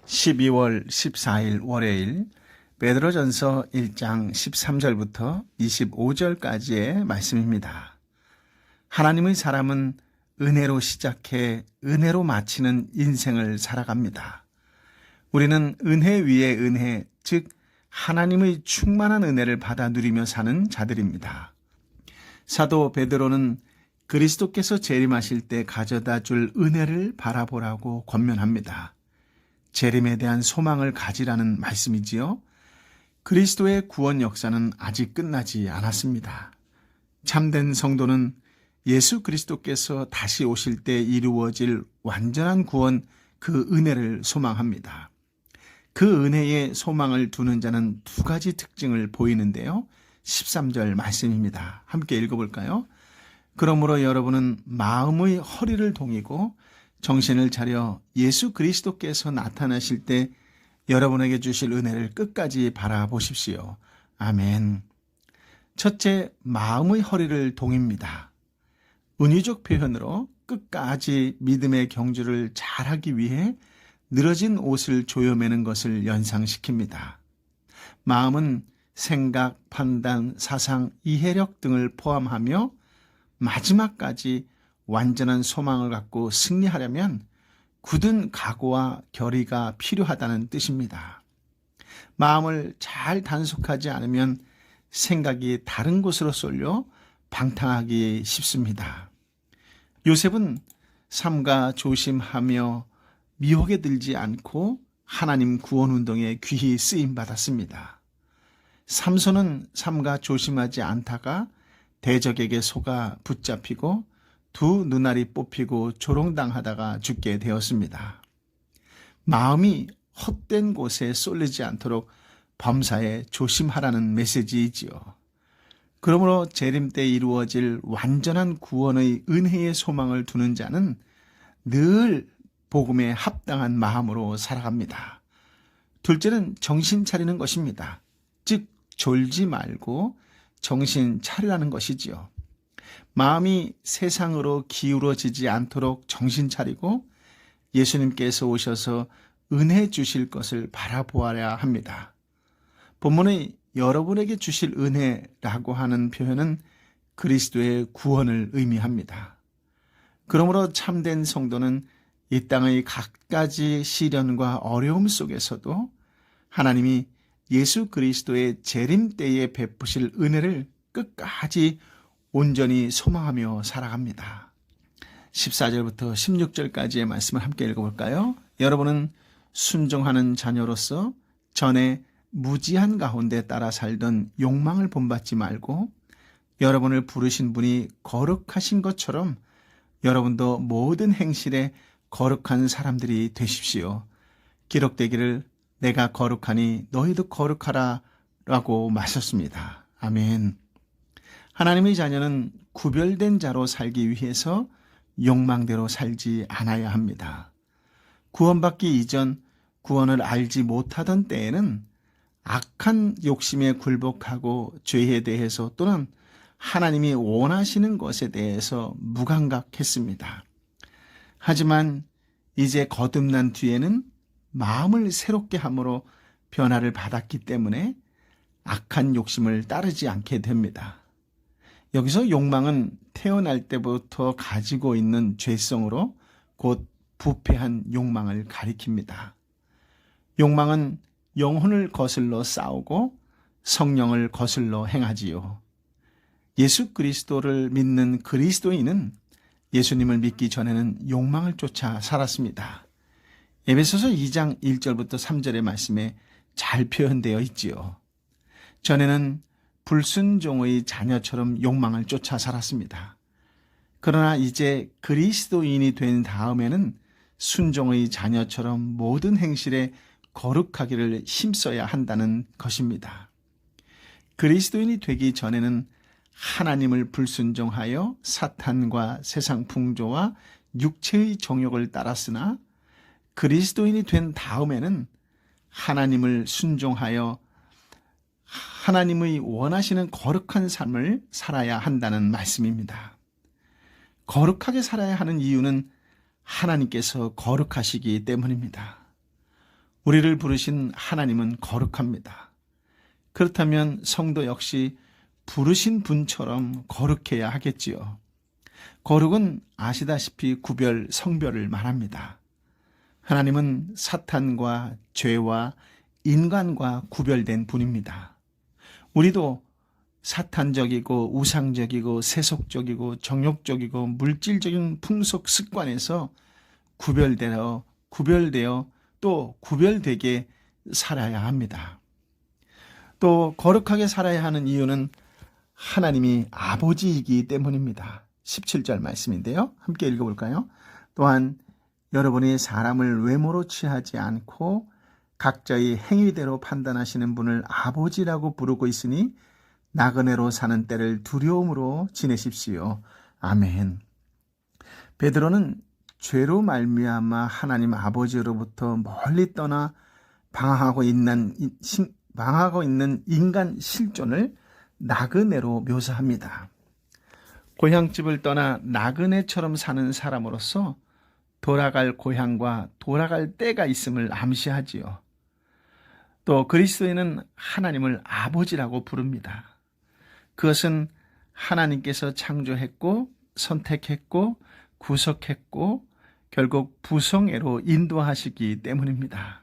12월 14일 월요일 베드로전서 1장 13절부터 25절까지의 말씀입니다. 하나님의 사람은 은혜로 시작해 은혜로 마치는 인생을 살아갑니다. 우리는 은혜 위에 은혜, 즉 하나님의 충만한 은혜를 받아 누리며 사는 자들입니다. 사도 베드로는 그리스도께서 재림하실 때 가져다 줄 은혜를 바라보라고 권면합니다. 재림에 대한 소망을 가지라는 말씀이지요. 그리스도의 구원 역사는 아직 끝나지 않았습니다. 참된 성도는 예수 그리스도께서 다시 오실 때 이루어질 완전한 구원, 그 은혜를 소망합니다. 그 은혜에 소망을 두는 자는 두 가지 특징을 보이는데요. 13절 말씀입니다. 함께 읽어볼까요? 그러므로 여러분은 마음의 허리를 동이고 정신을 차려 예수 그리스도께서 나타나실 때 여러분에게 주실 은혜를 끝까지 바라보십시오. 아멘. 첫째, 마음의 허리를 동입니다. 은유적 표현으로 끝까지 믿음의 경주를 잘하기 위해 늘어진 옷을 조여매는 것을 연상시킵니다. 마음은 생각, 판단, 사상, 이해력 등을 포함하며 마지막까지 완전한 소망을 갖고 승리하려면 굳은 각오와 결의가 필요하다는 뜻입니다. 마음을 잘 단속하지 않으면 생각이 다른 곳으로 쏠려 방탕하기 쉽습니다. 요셉은 삼가 조심하며 미혹에 들지 않고 하나님 구원운동에 귀히 쓰임받았습니다. 삼손은 삼가 조심하지 않다가 대적에게 속아 붙잡히고 두 눈알이 뽑히고 조롱당하다가 죽게 되었습니다. 마음이 헛된 곳에 쏠리지 않도록 범사에 조심하라는 메시지이지요. 그러므로 재림 때 이루어질 완전한 구원의 은혜의 소망을 두는 자는 늘 복음에 합당한 마음으로 살아갑니다. 둘째는 정신 차리는 것입니다. 즉 졸지 말고 정신 차리라는 것이지요. 마음이 세상으로 기울어지지 않도록 정신 차리고 예수님께서 오셔서 은혜 주실 것을 바라보아야 합니다. 본문의 여러분에게 주실 은혜라고 하는 표현은 그리스도의 구원을 의미합니다. 그러므로 참된 성도는 이 땅의 갖가지 시련과 어려움 속에서도 하나님이 예수 그리스도의 재림 때에 베푸실 은혜를 끝까지 온전히 소망하며 살아갑니다. 14절부터 16절까지의 말씀을 함께 읽어볼까요? 여러분은 순종하는 자녀로서 전에 무지한 가운데 따라 살던 욕망을 본받지 말고 여러분을 부르신 분이 거룩하신 것처럼 여러분도 모든 행실에 거룩한 사람들이 되십시오. 기록되기를 내가 거룩하니 너희도 거룩하라 라고 마셨습니다. 아멘. 하나님의 자녀는 구별된 자로 살기 위해서 욕망대로 살지 않아야 합니다. 구원받기 이전 구원을 알지 못하던 때에는 악한 욕심에 굴복하고 죄에 대해서 또는 하나님이 원하시는 것에 대해서 무감각했습니다. 하지만 이제 거듭난 뒤에는 마음을 새롭게 함으로 변화를 받았기 때문에 악한 욕심을 따르지 않게 됩니다. 여기서 욕망은 태어날 때부터 가지고 있는 죄성으로 곧 부패한 욕망을 가리킵니다. 욕망은 영혼을 거슬러 싸우고 성령을 거슬러 행하지요. 예수 그리스도를 믿는 그리스도인은 예수님을 믿기 전에는 욕망을 쫓아 살았습니다. 에베소서 2장 1절부터 3절의 말씀에 잘 표현되어 있지요. 전에는 불순종의 자녀처럼 욕망을 쫓아 살았습니다. 그러나 이제 그리스도인이 된 다음에는 순종의 자녀처럼 모든 행실에 거룩하기를 힘써야 한다는 것입니다. 그리스도인이 되기 전에는 하나님을 불순종하여 사탄과 세상 풍조와 육체의 정욕을 따랐으나 그리스도인이 된 다음에는 하나님을 순종하여 하나님의 원하시는 거룩한 삶을 살아야 한다는 말씀입니다. 거룩하게 살아야 하는 이유는 하나님께서 거룩하시기 때문입니다. 우리를 부르신 하나님은 거룩합니다. 그렇다면 성도 역시 부르신 분처럼 거룩해야 하겠지요. 거룩은 아시다시피 구별, 성별을 말합니다. 하나님은 사탄과 죄와 인간과 구별된 분입니다. 우리도 사탄적이고 우상적이고 세속적이고 정욕적이고 물질적인 풍속 습관에서 구별되어 또 구별되게 살아야 합니다. 또 거룩하게 살아야 하는 이유는 하나님이 아버지이기 때문입니다. 17절 말씀인데요. 함께 읽어볼까요? 또한 여러분이 사람을 외모로 취하지 않고 각자의 행위대로 판단하시는 분을 아버지라고 부르고 있으니 나그네로 사는 때를 두려움으로 지내십시오. 아멘. 베드로는 죄로 말미암아 하나님 아버지로부터 멀리 떠나 방황하고 있는 인간 실존을 나그네로 묘사합니다. 고향집을 떠나 나그네처럼 사는 사람으로서 돌아갈 고향과 돌아갈 때가 있음을 암시하지요. 또 그리스도인은 하나님을 아버지라고 부릅니다. 그것은 하나님께서 창조했고 선택했고 구속했고 결국 부성애로 인도하시기 때문입니다.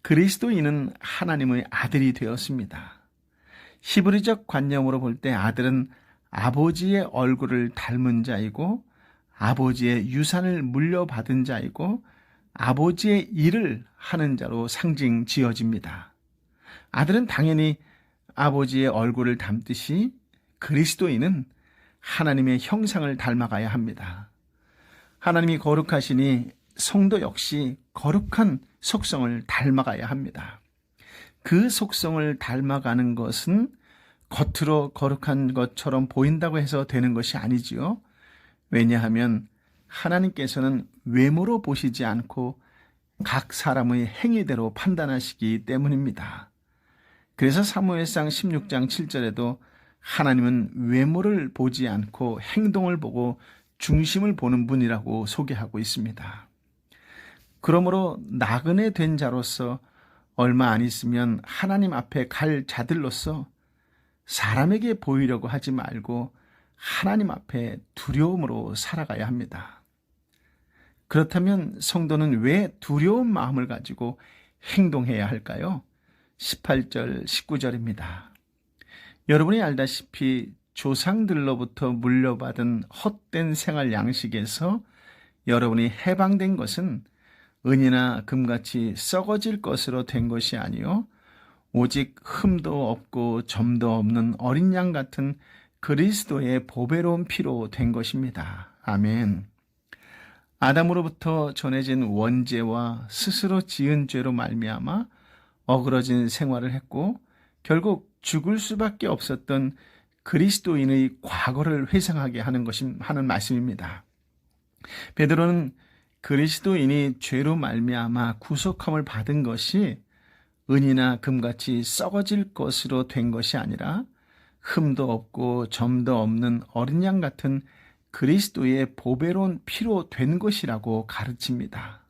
그리스도인은 하나님의 아들이 되었습니다. 히브리적 관념으로 볼 때 아들은 아버지의 얼굴을 닮은 자이고 아버지의 유산을 물려받은 자이고 아버지의 일을 하는 자로 상징 지어집니다. 아들은 당연히 아버지의 얼굴을 닮듯이 그리스도인은 하나님의 형상을 닮아가야 합니다. 하나님이 거룩하시니 성도 역시 거룩한 속성을 닮아가야 합니다. 그 속성을 닮아가는 것은 겉으로 거룩한 것처럼 보인다고 해서 되는 것이 아니지요. 왜냐하면 하나님께서는 외모로 보시지 않고 각 사람의 행위대로 판단하시기 때문입니다. 그래서 사무엘상 16장 7절에도 하나님은 외모를 보지 않고 행동을 보고 중심을 보는 분이라고 소개하고 있습니다. 그러므로 나그네 된 자로서 얼마 안 있으면 하나님 앞에 갈 자들로서 사람에게 보이려고 하지 말고 하나님 앞에 두려움으로 살아가야 합니다. 그렇다면 성도는 왜 두려운 마음을 가지고 행동해야 할까요? 18절, 19절입니다. 여러분이 알다시피 조상들로부터 물려받은 헛된 생활 양식에서 여러분이 해방된 것은 은이나 금같이 썩어질 것으로 된 것이 아니요 오직 흠도 없고 점도 없는 어린 양 같은 그리스도의 보배로운 피로 된 것입니다. 아멘. 아담으로부터 전해진 원죄와 스스로 지은 죄로 말미암아 어그러진 생활을 했고 결국 죽을 수밖에 없었던 그리스도인의 과거를 회상하게 하는 말씀입니다. 베드로는 그리스도인이 죄로 말미암아 구속함을 받은 것이 은이나 금같이 썩어질 것으로 된 것이 아니라 흠도 없고 점도 없는 어린 양 같은 그리스도의 보배로운 피로 된 것이라고 가르칩니다.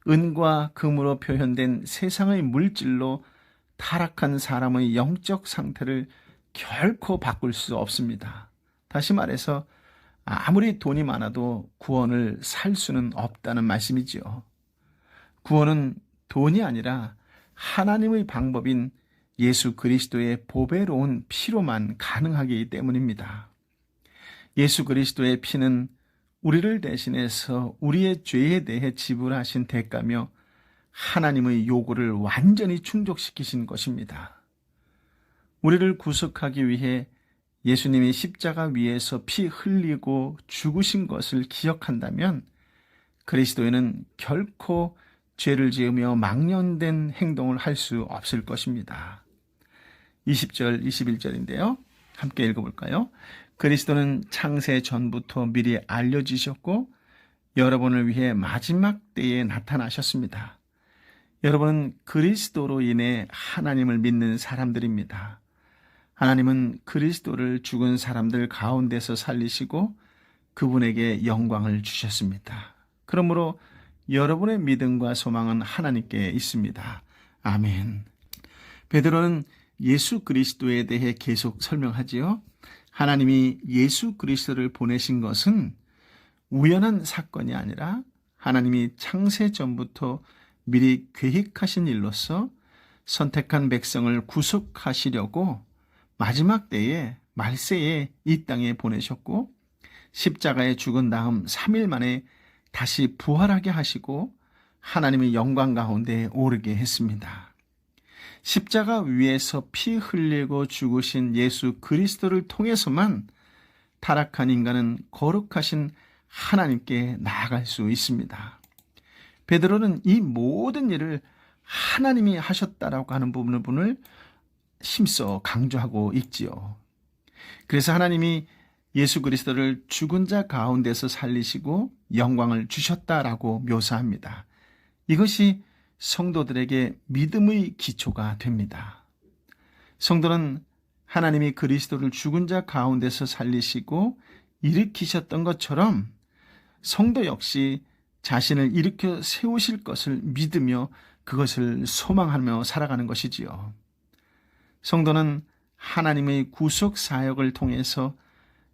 은과 금으로 표현된 세상의 물질로 타락한 사람의 영적 상태를 결코 바꿀 수 없습니다. 다시 말해서 아무리 돈이 많아도 구원을 살 수는 없다는 말씀이지요. 구원은 돈이 아니라 하나님의 방법인 예수 그리스도의 보배로운 피로만 가능하기 때문입니다. 예수 그리스도의 피는 우리를 대신해서 우리의 죄에 대해 지불하신 대가며 하나님의 요구를 완전히 충족시키신 것입니다. 우리를 구속하기 위해 예수님이 십자가 위에서 피 흘리고 죽으신 것을 기억한다면 그리스도인은 결코 죄를 지으며 망령된 행동을 할 수 없을 것입니다. 20절, 21절인데요. 함께 읽어볼까요? 그리스도는 창세 전부터 미리 알려지셨고 여러분을 위해 마지막 때에 나타나셨습니다. 여러분은 그리스도로 인해 하나님을 믿는 사람들입니다. 하나님은 그리스도를 죽은 사람들 가운데서 살리시고 그분에게 영광을 주셨습니다. 그러므로 여러분의 믿음과 소망은 하나님께 있습니다. 아멘. 베드로는 예수 그리스도에 대해 계속 설명하지요. 하나님이 예수 그리스도를 보내신 것은 우연한 사건이 아니라 하나님이 창세 전부터 미리 계획하신 일로서 선택한 백성을 구속하시려고 마지막 때에 말세에 이 땅에 보내셨고 십자가에 죽은 다음 3일 만에 다시 부활하게 하시고 하나님의 영광 가운데 오르게 했습니다. 십자가 위에서 피 흘리고 죽으신 예수 그리스도를 통해서만 타락한 인간은 거룩하신 하나님께 나아갈 수 있습니다. 베드로는 이 모든 일을 하나님이 하셨다라고 하는 부분을 힘써 강조하고 있지요. 그래서 하나님이 예수 그리스도를 죽은 자 가운데서 살리시고 영광을 주셨다라고 묘사합니다. 이것이 성도들에게 믿음의 기초가 됩니다. 성도는 하나님이 그리스도를 죽은 자 가운데서 살리시고 일으키셨던 것처럼 성도 역시 자신을 일으켜 세우실 것을 믿으며 그것을 소망하며 살아가는 것이지요. 성도는 하나님의 구속 사역을 통해서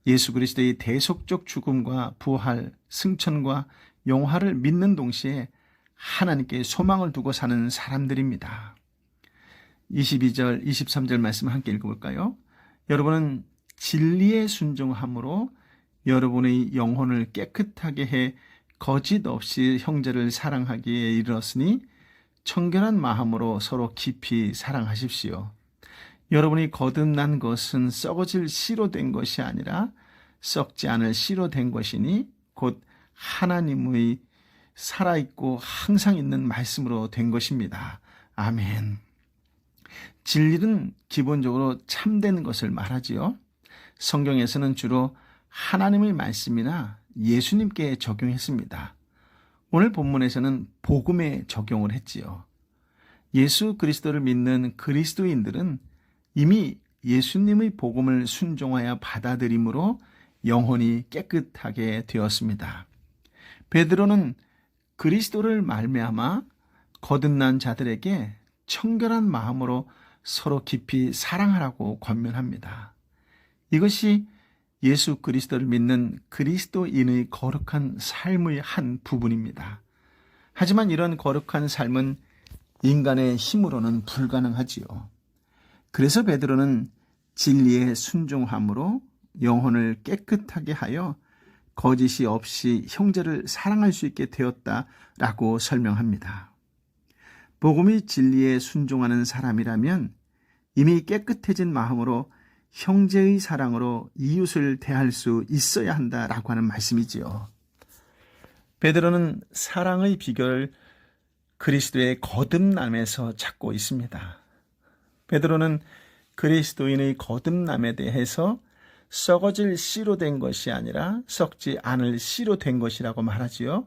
예수 그리스도의 대속적 죽음과 부활, 승천과 영화를 믿는 동시에 하나님께 소망을 두고 사는 사람들입니다. 22절, 23절 말씀 함께 읽어볼까요? 여러분은 진리에 순종함으로 여러분의 영혼을 깨끗하게 해 거짓 없이 형제를 사랑하기에 이르렀으니 청결한 마음으로 서로 깊이 사랑하십시오. 여러분이 거듭난 것은 썩어질 씨로 된 것이 아니라 썩지 않을 씨로 된 것이니 곧 하나님의 살아있고 항상 있는 말씀으로 된 것입니다. 아멘. 진리는 기본적으로 참된 것을 말하지요. 성경에서는 주로 하나님의 말씀이나 예수님께 적용했습니다. 오늘 본문에서는 복음에 적용을 했지요. 예수 그리스도를 믿는 그리스도인들은 이미 예수님의 복음을 순종하여 받아들임으로 영혼이 깨끗하게 되었습니다. 베드로는 그리스도를 말미암아 거듭난 자들에게 청결한 마음으로 서로 깊이 사랑하라고 권면합니다. 이것이 예수 그리스도를 믿는 그리스도인의 거룩한 삶의 한 부분입니다. 하지만 이런 거룩한 삶은 인간의 힘으로는 불가능하지요. 그래서 베드로는 진리에 순종함으로 영혼을 깨끗하게 하여 거짓이 없이 형제를 사랑할 수 있게 되었다라고 설명합니다. 복음이 진리에 순종하는 사람이라면 이미 깨끗해진 마음으로 형제의 사랑으로 이웃을 대할 수 있어야 한다라고 하는 말씀이지요. 베드로는 사랑의 비결을 그리스도의 거듭남에서 찾고 있습니다. 베드로는 그리스도인의 거듭남에 대해서 썩어질 씨로 된 것이 아니라 썩지 않을 씨로 된 것이라고 말하지요.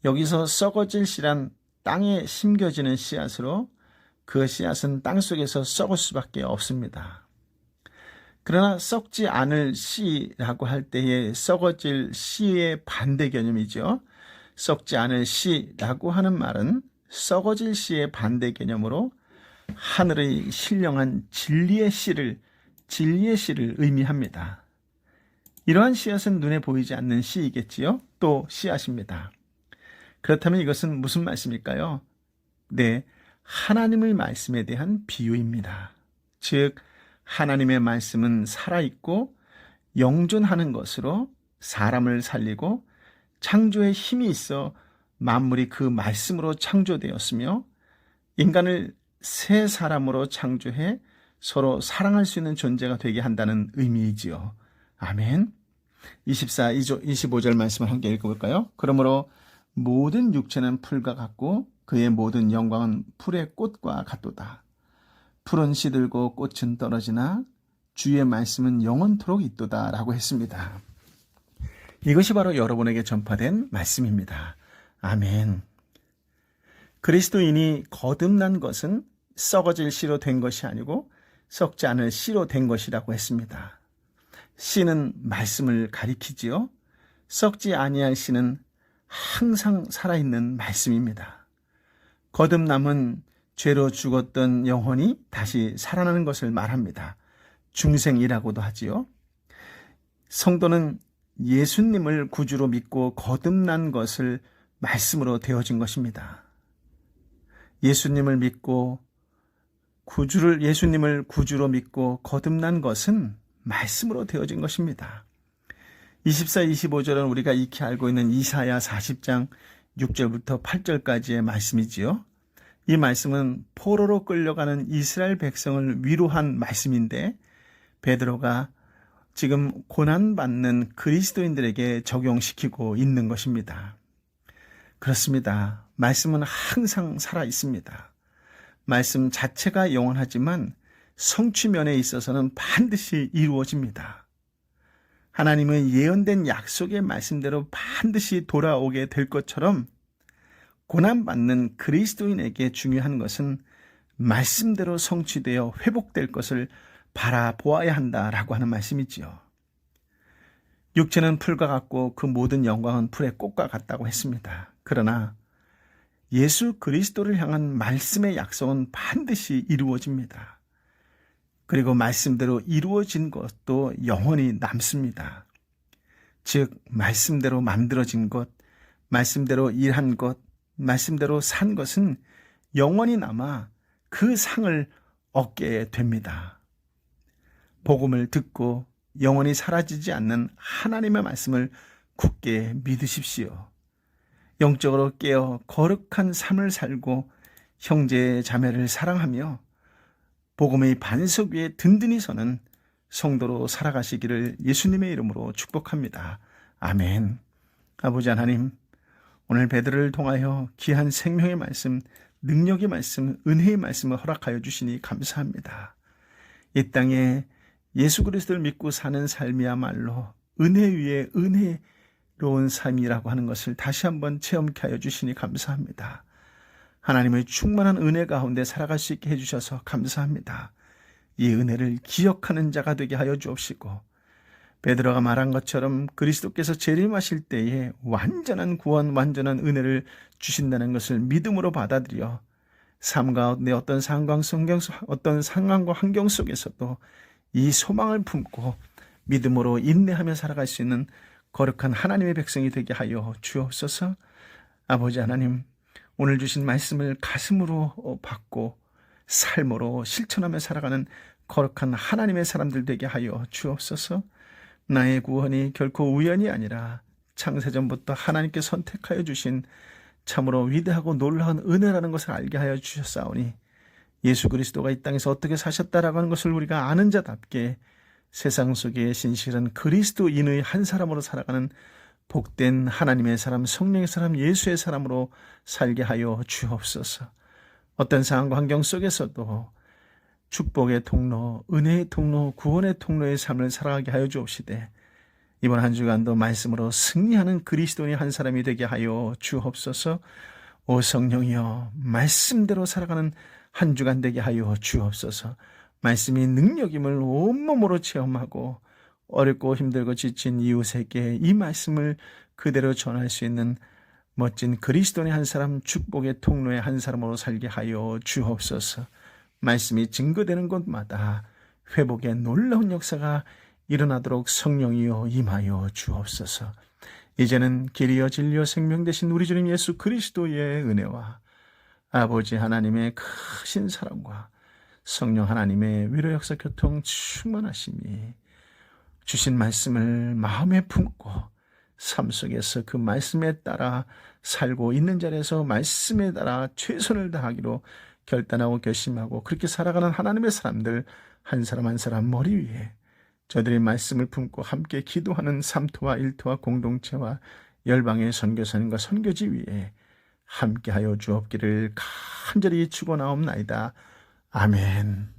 여기서 썩어질 씨란 땅에 심겨지는 씨앗으로 그 씨앗은 땅 속에서 썩을 수밖에 없습니다. 그러나 썩지 않을 씨라고 할 때의 썩어질 씨의 반대 개념이죠. 썩지 않을 씨라고 하는 말은 썩어질 씨의 반대 개념으로 하늘의 신령한 진리의 씨를 의미합니다. 이러한 씨앗은 눈에 보이지 않는 씨이겠지요. 또 씨앗입니다. 그렇다면 이것은 무슨 말씀일까요? 네, 하나님의 말씀에 대한 비유입니다. 즉 하나님의 말씀은 살아있고 영존하는 것으로 사람을 살리고 창조에 힘이 있어 만물이 그 말씀으로 창조되었으며 인간을 새 사람으로 창조해 서로 사랑할 수 있는 존재가 되게 한다는 의미이지요. 아멘. 25절 말씀을 함께 읽어볼까요? 그러므로 모든 육체는 풀과 같고 그의 모든 영광은 풀의 꽃과 같도다. 풀은 시들고 꽃은 떨어지나 주의 말씀은 영원토록 있도다 라고 했습니다. 이것이 바로 여러분에게 전파된 말씀입니다. 아멘. 그리스도인이 거듭난 것은 썩어질 씨로 된 것이 아니고 썩지 않을 씨로 된 것이라고 했습니다. 씨는 말씀을 가리키지요. 썩지 아니할 씨는 항상 살아있는 말씀입니다. 거듭남은 죄로 죽었던 영혼이 다시 살아나는 것을 말합니다. 중생이라고도 하지요. 성도는 예수님을 구주로 믿고 거듭난 것을 말씀으로 되어진 것입니다. 예수님을 구주로 믿고 거듭난 것은 말씀으로 되어진 것입니다. 24, 25절은 우리가 익히 알고 있는 이사야 40장 6절부터 8절까지의 말씀이지요. 이 말씀은 포로로 끌려가는 이스라엘 백성을 위로한 말씀인데 베드로가 지금 고난받는 그리스도인들에게 적용시키고 있는 것입니다. 그렇습니다. 말씀은 항상 살아 있습니다. 말씀 자체가 영원하지만 성취면에 있어서는 반드시 이루어집니다. 하나님은 예언된 약속의 말씀대로 반드시 돌아오게 될 것처럼 고난받는 그리스도인에게 중요한 것은 말씀대로 성취되어 회복될 것을 바라보아야 한다라고 하는 말씀이지요. 육체는 풀과 같고 그 모든 영광은 풀의 꽃과 같다고 했습니다. 그러나 예수 그리스도를 향한 말씀의 약속은 반드시 이루어집니다. 그리고 말씀대로 이루어진 것도 영원히 남습니다. 즉 말씀대로 만들어진 것, 말씀대로 일한 것, 말씀대로 산 것은 영원히 남아 그 상을 얻게 됩니다. 복음을 듣고 영원히 사라지지 않는 하나님의 말씀을 굳게 믿으십시오. 영적으로 깨어 거룩한 삶을 살고 형제 자매를 사랑하며 복음의 반석 위에 든든히 서는 성도로 살아가시기를 예수님의 이름으로 축복합니다. 아멘. 아버지 하나님, 오늘 베드로를 통하여 귀한 생명의 말씀, 능력의 말씀, 은혜의 말씀을 허락하여 주시니 감사합니다. 이 땅에 예수 그리스도를 믿고 사는 삶이야말로 은혜 위에 은혜로운 삶이라고 하는 것을 다시 한번 체험케 하여 주시니 감사합니다. 하나님의 충만한 은혜 가운데 살아갈 수 있게 해주셔서 감사합니다. 이 은혜를 기억하는 자가 되게 하여 주옵시고 베드로가 말한 것처럼 그리스도께서 재림하실 때에 완전한 구원, 완전한 은혜를 주신다는 것을 믿음으로 받아들여 삶 가운데 어떤 상황과 환경 속에서도 이 소망을 품고 믿음으로 인내하며 살아갈 수 있는 거룩한 하나님의 백성이 되게 하여 주옵소서. 아버지 하나님, 오늘 주신 말씀을 가슴으로 받고 삶으로 실천하며 살아가는 거룩한 하나님의 사람들 되게 하여 주옵소서. 나의 구원이 결코 우연이 아니라 창세전부터 하나님께 선택하여 주신 참으로 위대하고 놀라운 은혜라는 것을 알게 하여 주셨사오니 예수 그리스도가 이 땅에서 어떻게 사셨다라고 하는 것을 우리가 아는 자답게 세상 속에 신실한 그리스도인의 한 사람으로 살아가는 복된 하나님의 사람, 성령의 사람, 예수의 사람으로 살게 하여 주옵소서. 어떤 상황과 환경 속에서도 축복의 통로, 은혜의 통로, 구원의 통로의 삶을 살아가게 하여 주옵시되 이번 한 주간도 말씀으로 승리하는 그리스도인의 한 사람이 되게 하여 주옵소서. 오 성령이여, 말씀대로 살아가는 한 주간 되게 하여 주옵소서. 말씀이 능력임을 온몸으로 체험하고 어렵고 힘들고 지친 이웃에게 이 말씀을 그대로 전할 수 있는 멋진 그리스도인의 한 사람, 축복의 통로의 한 사람으로 살게 하여 주옵소서. 말씀이 증거되는 곳마다 회복의 놀라운 역사가 일어나도록 성령이여 임하여 주옵소서. 이제는 길이여 진리여 생명 되신 우리 주님 예수 그리스도의 은혜와 아버지 하나님의 크신 사랑과 성령 하나님의 위로 역사 교통 충만하심이 주신 말씀을 마음에 품고 삶 속에서 그 말씀에 따라 살고 있는 자리에서 말씀에 따라 최선을 다하기로 결단하고 결심하고 그렇게 살아가는 하나님의 사람들 한 사람 한 사람 머리 위에 저들의 말씀을 품고 함께 기도하는 삼토와 일토와 공동체와 열방의 선교사님과 선교지 위에 함께하여 주옵기를 간절히 축원하옵나이다. 아멘.